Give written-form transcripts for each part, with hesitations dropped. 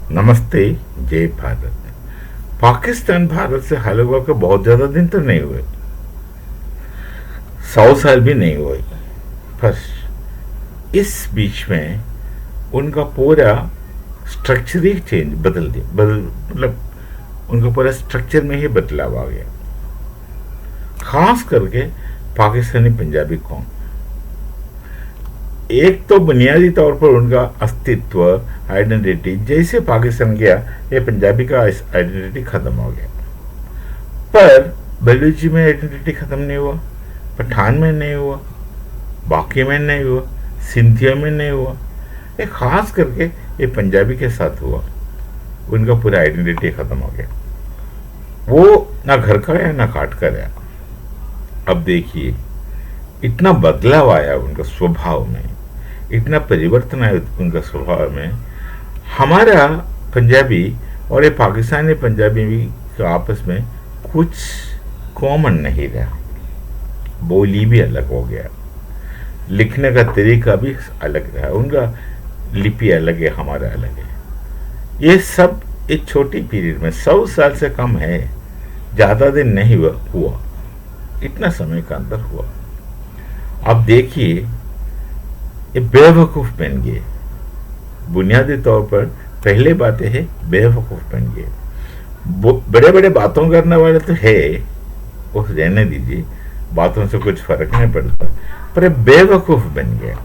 नमस्ते। जय भारत। पाकिस्तान भारत से हाल हुआ के बहुत ज्यादा दिन तो नहीं हुए, 100 साल भी नहीं हुए, पर इस बीच में उनका पूरा स्ट्रक्चर ही चेंज बदल दिया, मतलब उनका पूरा स्ट्रक्चर में ही बदलाव आ गया। खास करके पाकिस्तानी पंजाबी कौम, एक तो बुनियादी तौर पर उनका अस्तित्व, आइडेंटिटी, जैसे पाकिस्तान गया ये पंजाबी का आइडेंटिटी खत्म हो गया। पर बलूची में आइडेंटिटी खत्म नहीं हुआ, पठान में नहीं हुआ, बाकी में नहीं हुआ, सिंधिया में नहीं हुआ, ये खास करके ये पंजाबी के साथ हुआ। उनका पूरा आइडेंटिटी खत्म हो गया। वो ना घर का रहा ना काट का रहा। अब देखिए इतना बदलाव आया उनका स्वभाव में, इतना परिवर्तन आया उनका स्वभाव में। हमारा पंजाबी और ये पाकिस्तानी पंजाबी भी आपस में कुछ कॉमन नहीं रहा। बोली भी अलग हो गया, लिखने का तरीका भी अलग रहा, उनका लिपि अलग है, हमारा अलग है। ये सब एक छोटी पीरियड में 100 साल से कम है, ज्यादा दिन नहीं हुआ, इतना समय का अंदर हुआ। अब देखिए ये बेवकूफ बन गए। बुनियादी तौर पर पहले बातें है बेवकूफ बन गए। बड़े बड़े बातों करने वाले तो है, वो रहने दीजिए, बातों से कुछ फर्क नहीं पड़ता, पर बेवकूफ बन गया।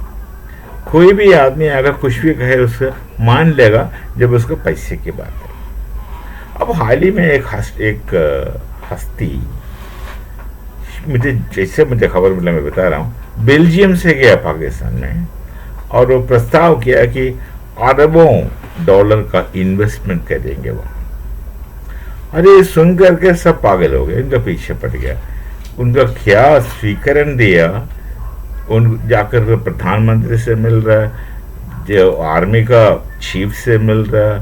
कोई भी आदमी अगर कुछ भी कहे उससे मान लेगा जब उसको पैसे की बात है। अब हाल ही में एक हस्ती, मुझे खबर मिला, मैं बता रहा हूँ, बेल्जियम से गया पाकिस्तान में और वो प्रस्ताव किया कि अरबों डॉलर का इन्वेस्टमेंट करेंगे वो। अरे सुन करके सब पागल हो गए, इनका पीछे पड़ गया। उनका क्या स्वीकरण दिया, उन जाकर प्रधानमंत्री से मिल रहा है, जो आर्मी का चीफ से मिल रहा है,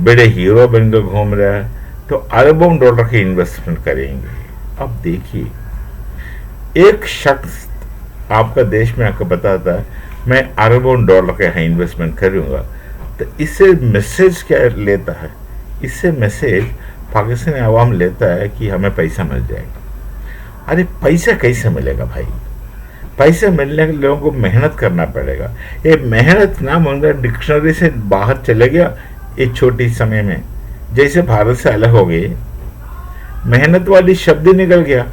बड़े हीरो बनकर घूम रहा है, तो अरबों डॉलर की इन्वेस्टमेंट करेंगे। अब देखिए एक शख्स आपका देश में आकर बताता है मैं अरबों डॉलर के यहाँ इन्वेस्टमेंट करूंगा, तो इससे मैसेज क्या लेता है? इससे मैसेज पाकिस्तानी आवाम लेता है कि हमें पैसा मिल जाएगा। अरे पैसा कैसे मिलेगा भाई? पैसे मिलने के लोगों को मेहनत करना पड़ेगा। ये मेहनत नाम उनका डिक्शनरी से बाहर चले गया एक छोटी समय में, जैसे भारत से अलग हो गए, मेहनत वाली शब्द ही निकल गया।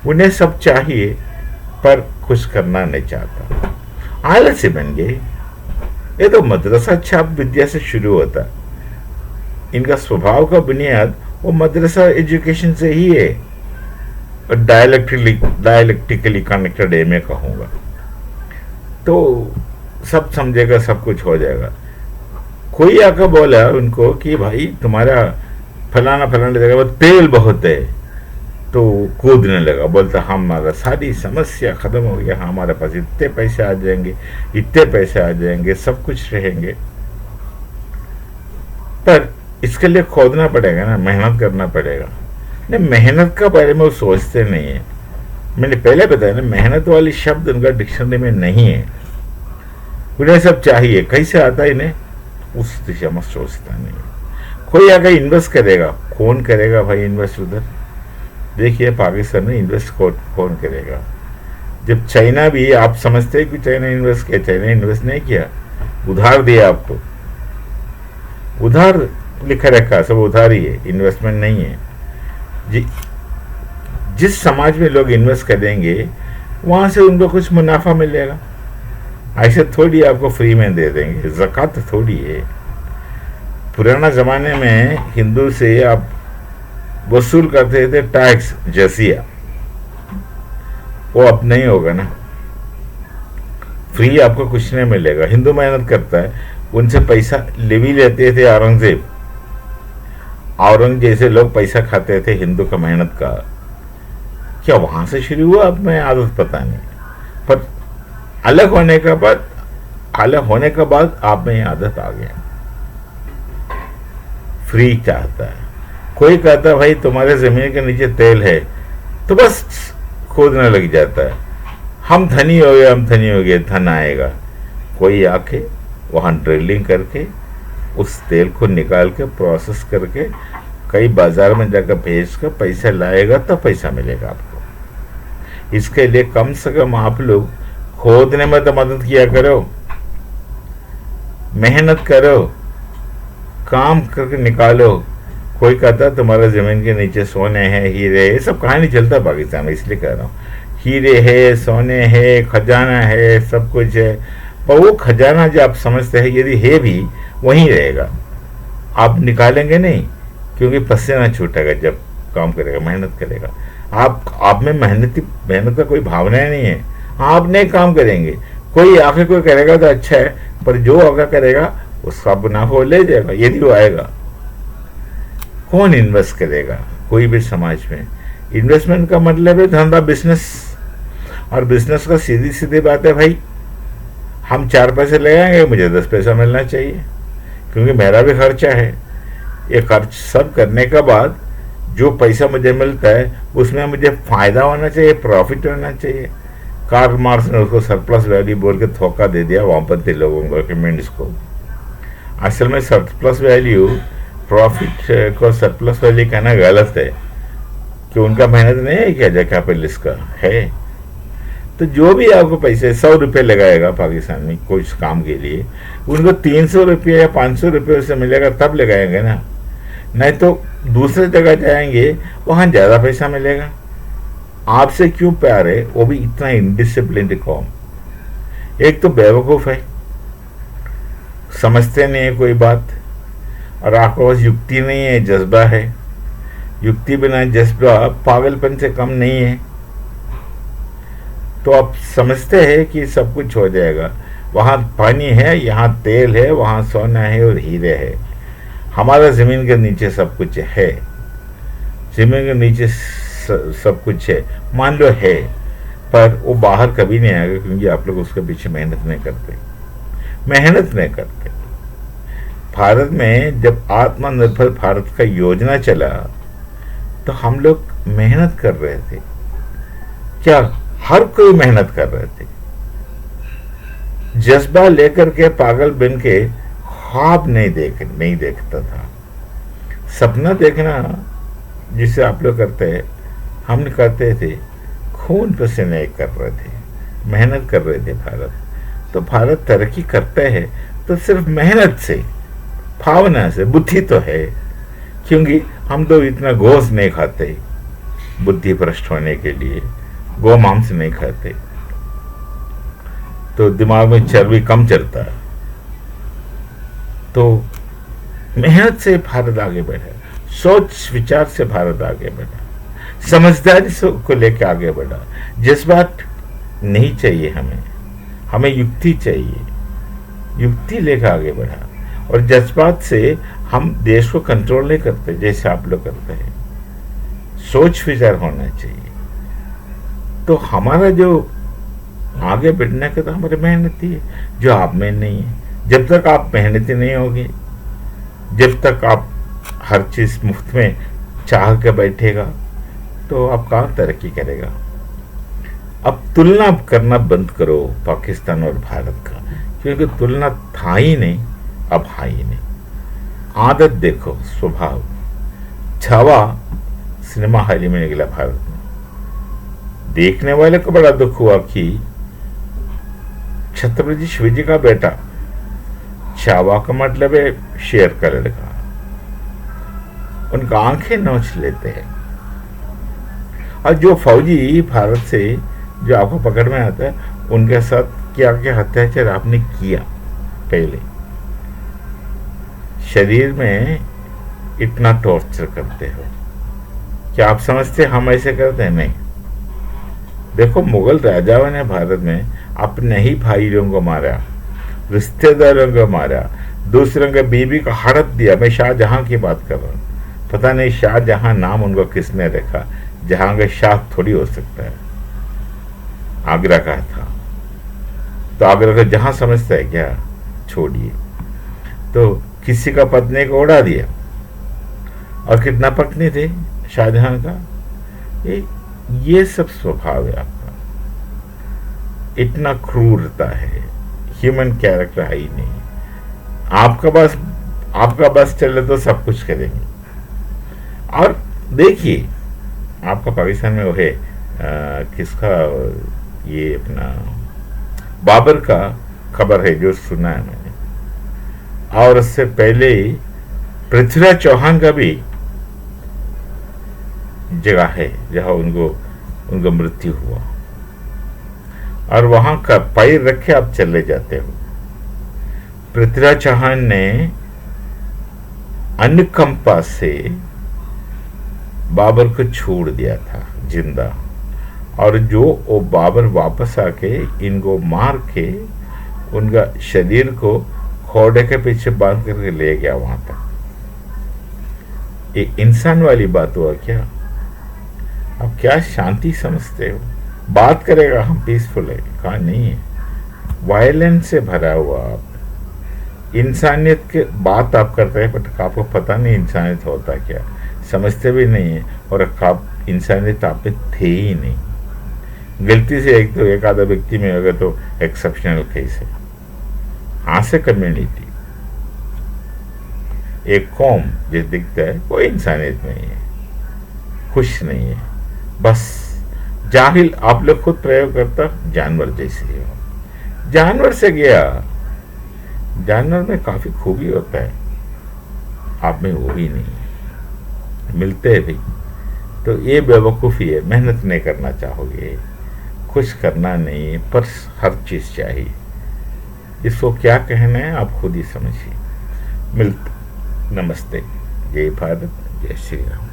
उन्हें सब चाहिए पर कुछ करना नहीं चाहता, आलसी बन गए। ये तो मदरसा छाप विद्या से शुरू होता, इनका स्वभाव का बुनियाद वो मदरसा एजुकेशन से ही है। और डायलेक्टिकली कनेक्टेड है मैं कहूँगा, तो सब समझेगा, सब कुछ हो जाएगा। कोई आकर बोला उनको कि भाई तुम्हारा फलाना फलाना जगह पर तेल बहुत है, तो कूदने लगा, बोलता हमारा सारी समस्या खत्म हो गया, हमारे पास इतने पैसे आ जाएंगे, इतने पैसे आ जाएंगे, सब कुछ रहेंगे। पर इसके लिए खोदना पड़ेगा ना, मेहनत करना पड़ेगा। नहीं, मेहनत का बारे में वो सोचते नहीं है। मैंने पहले बताया ना, मेहनत वाली शब्द उनका डिक्शनरी में नहीं है। उन्हें सब चाहिए, कैसे आता है इन्हें, उस दिशा में सोचता नहीं है। कोई आकर इन्वेस्ट करेगा, कौन करेगा भाई इन्वेस्ट उधर? देखिए पाकिस्तान में इन्वेस्ट कौन करेगा? जब चाइना भी, आप समझते हैं कि चाइना इन्वेस्ट किया, चाइना इन्वेस्ट नहीं किया, उधार दिया आपको, उधार लिखा रखा, सब उधार ही है, इन्वेस्टमेंट नहीं है जी। जिस समाज में लोग इन्वेस्ट करेंगे वहां से उनको कुछ मुनाफा मिलेगा, ऐसे थोड़ी आपको फ्री में दे देंगे। ज़कात थोड़ी है। पुराना जमाने में हिंदू से आप वसूल करते थे टैक्स, जजिया, वो अब नहीं होगा ना। फ्री आपको कुछ नहीं मिलेगा। हिंदू मेहनत करता है, उनसे पैसा ले भी लेते थे औरंगजेब, औरंग जैसे लोग पैसा खाते थे हिंदू का मेहनत का। क्या वहां से शुरू हुआ? अब मैं आदत पता नहीं, पर अलग होने के बाद आप में आदत आ गया। फ्री चाहता है। कोई कहता है भाई तुम्हारे जमीन के नीचे तेल है, तो बस खोदने लग जाता है, हम धनी हो गए, धन आएगा। कोई आके वहां ड्रिलिंग करके उस तेल को निकाल के प्रोसेस करके कई बाजार में जाकर भेज कर पैसा लाएगा तो पैसा मिलेगा आपको। इसके लिए कम से कम आप लोग खोदने में तो मदद किया करो, मेहनत करो, काम करके निकालो। कोई कहता तुम्हारा जमीन के नीचे सोने हैं, हीरे, ये सब कहानी चलता पाकिस्तान में, इसलिए कह रहा हूँ। हीरे है, सोने है, खजाना है, सब कुछ है, पर वो खजाना जो आप समझते हैं यदि है भी वहीं रहेगा, आप निकालेंगे नहीं, क्योंकि पसीना छूटेगा जब काम करेगा, मेहनत करेगा। आप में मेहनत का कोई भावना नहीं है, आप नहीं काम करेंगे। कोई आके कोई करेगा तो अच्छा है, पर जो आगे करेगा उसका मुनाफा वो ले जाएगा, यदि वो आएगा। कौन इन्वेस्ट करेगा कोई भी समाज में? इन्वेस्टमेंट का मतलब है धंधा, बिजनेस। और बिजनेस का सीधी सीधी बात है भाई, हम 4 पैसे ले आएंगे, मुझे 10 पैसा मिलना चाहिए, क्योंकि मेरा भी खर्चा है। ये खर्च सब करने के बाद जो पैसा मुझे मिलता है उसमें मुझे फायदा होना चाहिए, प्रॉफिट होना चाहिए। कार्ल मार्क्स ने उसको सरप्लस वैल्यू बोल के धोखा दे दिया वामपंथी लोगों को, कम्युनिस्ट को। असल में सरप्लस वैल्यू, प्रॉफिट को सरप्लस वैल्यू कहना गलत है, कि उनका मेहनत नहीं है क्या जगह पे इसका है। तो जो भी आपको पैसे 100 रुपये लगाएगा पाकिस्तान में कुछ काम के लिए, उनको 300 रुपये या 500 रुपये उससे मिलेगा तब लगाएंगे ना, नहीं तो दूसरे जगह जाएंगे वहाँ ज़्यादा पैसा मिलेगा। आपसे क्यों प्यार है? वो भी इतना इनडिसिप्लिन्ड कौम। एक तो बेवकूफ़ है, समझते नहीं है कोई बात, और आपके पास युक्ति नहीं है, जज्बा है। युक्ति बिना जज्बा पागलपन से कम नहीं है। तो आप समझते हैं कि सब कुछ हो जाएगा, वहाँ पानी है, यहाँ तेल है, वहाँ सोना है और हीरे है। हमारा ज़मीन के नीचे सब कुछ है, ज़मीन के नीचे सब कुछ है, मान लो है, पर वो बाहर कभी नहीं आएगा, क्योंकि आप लोग उसके पीछे मेहनत नहीं करते। भारत में जब आत्मनिर्भर भारत का योजना चला तो हम लोग मेहनत कर रहे थे, क्या हर कोई मेहनत कर रहे थे, जज्बा लेकर के पागल बन के ख्वाब नहीं देखता था। सपना देखना जिसे आप लोग करते हैं, हम करते थे, खून पसीने कर रहे थे, मेहनत कर रहे थे। तो भारत तरक्की करता है तो सिर्फ मेहनत से, भावना से, बुद्धि तो है, क्योंकि हम तो इतना गोश्त नहीं खाते बुद्धि भ्रष्ट होने के लिए, गौ मांस नहीं खाते, तो दिमाग में चर्बी कम चलता है। तो मेहनत से भारत आगे बढ़ा, सोच विचार से भारत आगे बढ़ा, समझदारी को लेकर आगे बढ़ा। जज्बात नहीं चाहिए हमें युक्ति चाहिए, युक्ति लेकर आगे बढ़ा। और जज्बात से हम देश को कंट्रोल नहीं करते जैसे आप लोग करते हैं, सोच विचार होना चाहिए। तो हमारा जो आगे बढ़ने का तो हमारी मेहनत ही है, जो आप में नहीं है। जब तक आप मेहनती नहीं होगी, जब तक आप हर चीज़ मुफ्त में चाह के बैठेगा, तो आप कहाँ तरक्की करेगा। अब तुलना करना बंद करो पाकिस्तान और भारत का, क्योंकि तुलना था ही नहीं, अब है ही नहीं। आदत देखो, स्वभाव। छावा सिनेमा हाल ही में निकला भारत में, देखने वाले को बड़ा दुख हुआ कि छत्रपति शिवाजी का बेटा, छावा का मतलब है शेर का लड़का, उनका आंखें नोच लेते हैं। और जो फौजी भारत से जो आपको पकड़ में आता है, उनके साथ क्या क्या अत्याचार आपने किया पहले, शरीर में इतना टॉर्चर करते हो, क्या आप समझते हम ऐसे करते हैं? नहीं। देखो, मुगल राजाओं ने भारत में अपने ही भाइयों को मारा, रिश्तेदारों को मारा, दूसरों के बीबी को हड़प दिया। मैं शाहजहां की बात कर रहा हूँ, पता नहीं शाहजहां नाम उनको किसने रखा, जहां का शाह थोड़ी हो सकता है, आगरा का था, तो आगरा का जहां समझता है क्या, छोड़िए। तो किसी का पत्नी को उड़ा दिया, और कितना पत्नी थे शाहजहां का। ये सब स्वभाव है आपका, इतना क्रूरता है, ह्यूमन कैरेक्टर है ही नहीं आपका। बस आपका बस चले तो सब कुछ करेंगे। और देखिए, आपका पाकिस्तान में वो है किसका, ये अपना बाबर का खबर है जो सुना है मैंने, और उससे पहले ही पृथ्वीराज चौहान का भी जगह है जहां उनका मृत्यु हुआ, और वहां का पैर रखे आप चले जाते हो। पृथ्वीराज चौहान ने अनुकंपा से बाबर को छोड़ दिया था जिंदा, और जो वो बाबर वापस आके इनको मार के उनका शरीर को घोड़े के पीछे बांध करके ले गया वहां तक। ये इंसान वाली बात हुआ क्या? आप क्या शांति समझते हो? बात करेगा हम पीसफुल है, कहा नहीं है, वायलेंस से भरा हुआ। आप इंसानियत के बात आप करते हैं, बट आपको पता नहीं इंसानियत होता क्या, समझते भी नहीं है, और आप इंसानियत आप में थे ही नहीं। गलती से एक आधा व्यक्ति में होगा तो एक्सेप्शनल केस है। हाँ से कम्युनिटी, एक कौम जो दिखता है वो इंसानियत नहीं है, खुश नहीं है, बस जाहिल। आप लोग खुद प्रयोग करता जानवर जैसे हो। जानवर से गया, जानवर में काफी खूबी होता है, आप में वो भी नहीं है। मिलते हैं भी तो ये बेवकूफ़ी है, मेहनत नहीं करना चाहोगे, कुछ करना नहीं है, पर हर चीज़ चाहिए। इसको क्या कहना है आप खुद ही समझिए। नमस्ते, जय भारत, जय श्री राम।